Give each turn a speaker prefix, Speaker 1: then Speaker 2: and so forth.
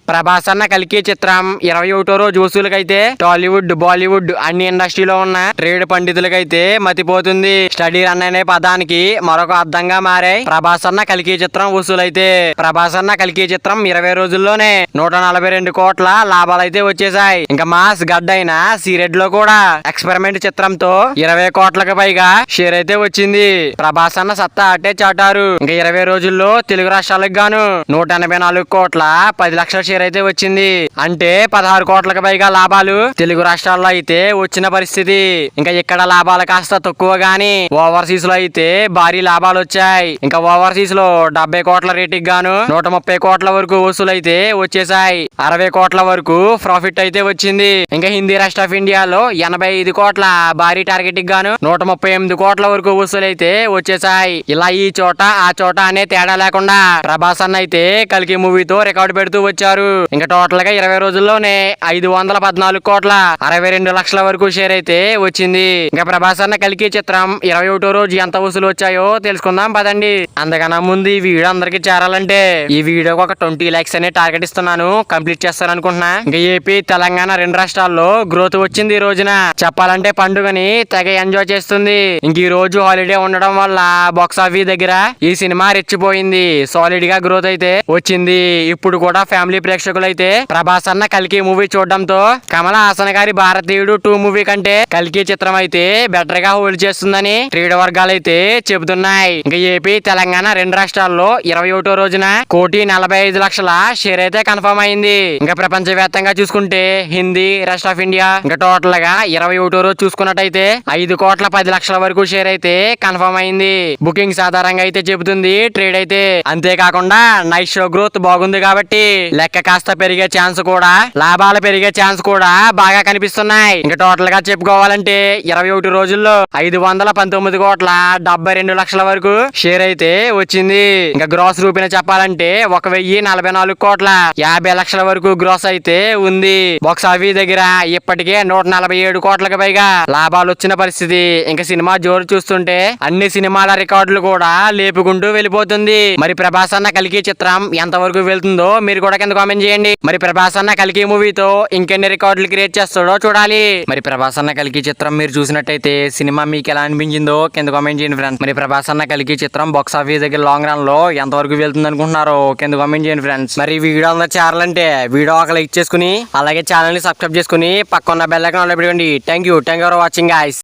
Speaker 1: ప్రభాస్ అన్న కల్కి చిత్రం 21వ రోజు వసూలుకైతే టాలీవుడ్ బాలీవుడ్ అన్ని ఇండస్ట్రీలో ఉన్న ట్రేడ్ పండితులకైతే మతిపోతుంది. స్టడీ రన్ అనే పదానికి మరొక అర్థంగా మారాయి ప్రభాస్ అన్న కల్కి చిత్రం వసూలైతే. ప్రభాస్ అన్న కల్కి చిత్రం 20 రోజుల్లోనే 142 కోట్ల లాభాలైతే వచ్చేసాయి. ఇంకా మాస్ గడ్డ అయిన సీరెడ్ లో కూడా ఎక్స్పెరిమెంట్ చిత్రంతో 20 కోట్లకు పైగా షేర్ అయితే వచ్చింది. ప్రభాస్ అన్న సత్తా అట్టే చాటారు. ఇంకా 20 రోజుల్లో తెలుగు రాష్ట్రాలకు గాను 184 కోట్ల 10 లక్షల షేర్ అయితే వచ్చింది. అంటే 16 కోట్లకు పైగా లాభాలు తెలుగు రాష్ట్రాల్లో అయితే వచ్చిన పరిస్థితి. ఇంకా ఇక్కడ లాభాలు కాస్త తక్కువ గాని ఓవర్సీస్ లో అయితే భారీ లాభాలు వచ్చాయి. ఇంకా ఓవర్సీస్ లో 70 కోట్ల రేటింగ్ గాను 130 కోట్ల వరకు వసూలైతే వచ్చేసాయి. 60 కోట్ల వరకు ప్రాఫిట్ అయితే వచ్చింది. ఇంకా హిందీ రెస్ట్ ఆఫ్ ఇండియాలో 85 కోట్ల భారీ టార్గెటింగ్ గాను 138 కోట్ల వరకు వసూలైతే వచ్చేసాయి. ఇలా ఈ చోట ఆ చోట అనే తేడా లేకుండా ప్రభాస్ అన్న అయితే కల్కి మూవీతో రికార్డు పెడుతూ వచ్చారు. ఇంకా టోటల్ గా 20 రోజుల్లోనే 514 కోట్ల 62 లక్షల వరకు షేర్ అయితే వచ్చింది. ఇంకా ప్రభాస్ అన్న కల్కి చిత్రం 21వ రోజు ఎంత వసూలు వచ్చాయో తెలుసుకుందాం పదండి. అందుకన్నా ముందు ఈ వీడియో అందరికి చేరాలంటే ఈ వీడియోకి ఒక 20 లైక్స్ అనే టార్గెట్ ఇస్తున్నాను. కంప్లీట్ చేస్తాను అనుకుంటున్నా. ఇంకా ఏపీ తెలంగాణ రెండు రాష్ట్రాల్లో గ్రోత్ వచ్చింది ఈ రోజున. చెప్పాలంటే పండుగని తెగ ఎంజాయ్ చేస్తుంది. ఇంక ఈ రోజు హాలిడే ఉండడం వల్ల బాక్స్ ఆఫీస్ దగ్గర ఈ సినిమా రెచ్చిపోయింది. సాలిడ్ గా గ్రోత్ అయితే వచ్చింది. ఇప్పుడు కూడా ఫ్యామిలీ ప్రేక్షకులు అయితే ప్రభాస్ అన్న కల్కి మూవీ చూడడంతో కమల హాసన్ గారి భారతీయుడు 2 మూవీ కంటే కల్కి చిత్రం అయితే బెటర్ గా హోల్డ్ చేస్తుందని ట్రేడ్ వర్గాలు అయితే చెబుతున్నాయి. ఇంకా ఏపీ తెలంగాణ రెండు రాష్ట్రాల్లో 21వ రోజున 1,45,00,000 షేర్ అయితే కన్ఫర్మ్ అయింది. ఇంకా ప్రపంచవ్యాప్తంగా చూసుకుంటే హిందీ రెస్ట్ ఆఫ్ ఇండియా ఇంకా టోటల్ గా 21వ రోజు చూసుకున్నట్టయితే 5 కోట్ల 10 లక్షల వరకు షేర్ అయితే కన్ఫర్మ్ అయింది. బుకింగ్స్ ఆధారంగా అయితే చెబుతుంది ట్రేడ్ అయితే. అంతేకాకుండా నైట్ షో గ్రోత్ బాగుంది కాబట్టి లెక్క కాస్త పెరిగే ఛాన్స్ కూడా లాభాలు పెరిగే ఛాన్స్ కూడా బాగా కనిపిస్తున్నాయి. ఇంకా టోటల్ గా చెప్పుకోవాలంటే 21 రోజుల్లో 519 కోట్ల 72 లక్షల వరకు షేర్ అయితే వచ్చింది. ఇంకా గ్రాస్ రూపీన చెప్పాలంటే 1,044 కోట్ల 50 లక్షల వరకు గ్రాస్ అయితే ఉంది. బాక్స్ ఆఫీస్ దగ్గర ఇప్పటికే 147 కోట్లకు పైగా లాభాలు వచ్చిన పరిస్థితి. ఇంకా సినిమా జోరు చూస్తుంటే అన్ని సినిమాల రికార్డులు కూడా లేపుకుంటూ వెళ్ళిపోతుంది. మరి ప్రభాస్ అన్న కల్కి చిత్రం ఎంత వరకు వెళ్తుందో మీరు కూడా కింద కామెంట్ చేయండి. మరి ప్రభాస్ అన్న కల్కి మూవీతో ఇంకెన్ని రికార్డులు క్రియేట్ చేస్తాడో చూడాలి. మరి ప్రభాస్ అన్న కల్కి చిత్రం మీరు చూసినట్టయితే సినిమా మీకు ఎలా అనిపించిందో కింద కామెంట్ చేయండి ఫ్రెండ్స్. మరి ప్రభాస్ అన్న కల్కి చిత్రం బాక్స్ ఆఫీస్ దగ్గర లాంగ్ రన్ లో ఎంత వరకు వెళ్తుంది అనుకుంటున్నారో కింద కామెంట్ చేయండి ఫ్రెండ్స్. మరి వీడియో అందరూ చేరాలంటే వీడియో ఒక లైక్ చేసుకుని అలాగే ఛానల్ ని సబ్స్క్రైబ్ చేసుకుని పక్కన బెల్ ఐకాన్ ఆన్ లో పెట్టుకోండి. Thank you for watching guys.